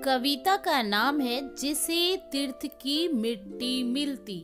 कविता का नाम है जिसे तीर्थ की मिट्टी मिलती।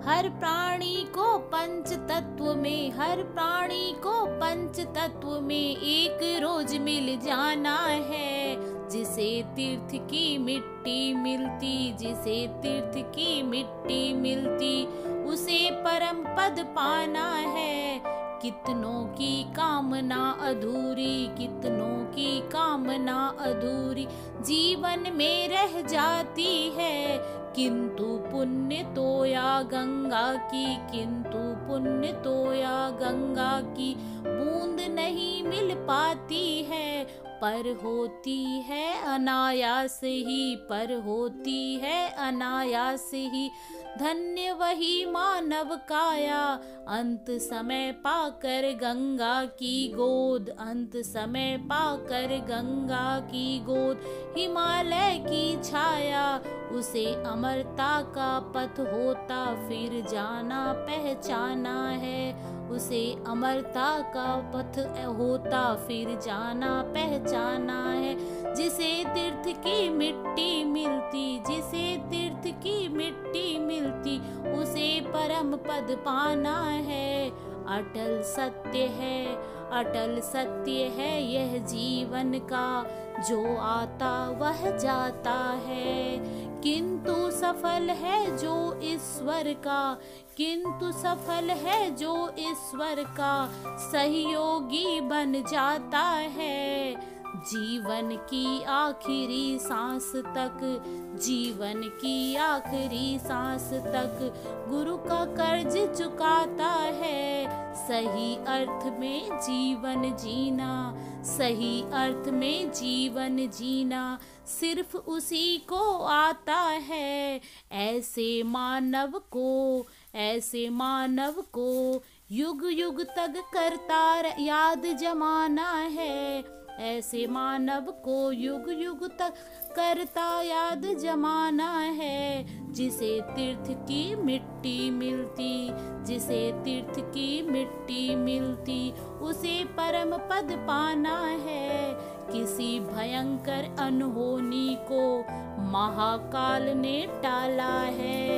हर प्राणी को पंच तत्व में, हर प्राणी को पंच तत्व में एक रोज मिल जाना है। जिसे तीर्थ की मिट्टी मिलती, जिसे तीर्थ की मिट्टी मिलती, उसे परम पद पाना है। कितनों की कामना अधूरी, कितनों की कामना अधूरी जीवन में रह जाती है। किंतु पुण्य तो या गंगा की, किंतु पुण्य तो या गंगा की बूंद नहीं मिल पाती है। पर होती है अनायास ही, पर होती है अनायास ही। धन्य वही मानव काया, अंत समय पाकर गंगा की गोद, अंत समय पाकर गंगा की गोद। हिमालय की छाया उसे अमरता का पथ होता फिर जाना पहचाना है। उसे अमरता का पथ होता फिर जाना पहचाना है। जिसे तीर्थ की मिट्टी मिलती, जिसे तीर्थ की मिट्टी मिलती, उसे परम पद पाना है। अटल सत्य है, अटल सत्य है यह जीवन का, जो आता वह जाता है। किंतु सफल है जो ईश्वर का, किंतु सफल है जो ईश्वर का सहयोगी बन जाता है। जीवन की आखिरी सांस तक, जीवन की आखिरी सांस तक गुरु का कर्ज चुकाता है। सही अर्थ में जीवन जीना, सही अर्थ में जीवन जीना सिर्फ उसी को आता है। ऐसे मानव को, ऐसे मानव को युग युग तक करता याद जमाना है। ऐसे मानव को युग युग तक करता याद जमाना है। जिसे तीर्थ की मिट्टी मिलती, जिसे तीर्थ की मिट्टी मिलती, उसे परम पद पाना है। किसी भयंकर अनहोनी को महाकाल ने टाला है,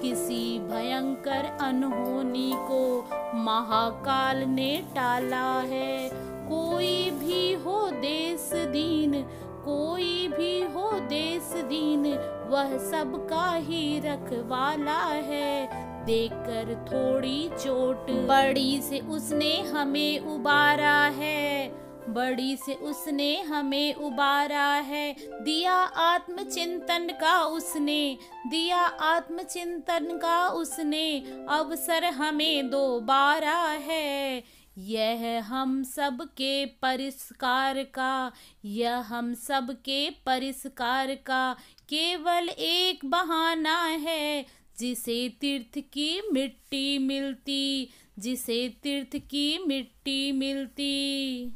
किसी भयंकर अनहोनी को महाकाल ने टाला है। कोई भी हो देश दीन, कोई भी हो देश दीन, वह सबका ही रखवाला है। देकर थोड़ी चोट बड़ी से उसने हमें उबारा है, बड़ी से उसने हमें उबारा है। दिया आत्मचिंतन का उसने, दिया आत्मचिंतन का उसने, अवसर हमें दोबारा है। यह हम सब के परिष्कार का, यह हम सब के परिष्कार का केवल एक बहाना है। जिसे तीर्थ की मिट्टी मिलती, जिसे तीर्थ की मिट्टी मिलती,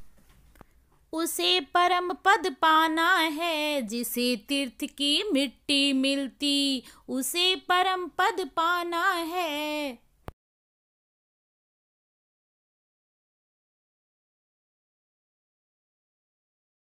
उसे परम पद पाना है। जिसे तीर्थ की मिट्टी मिलती, उसे परम पद पाना है।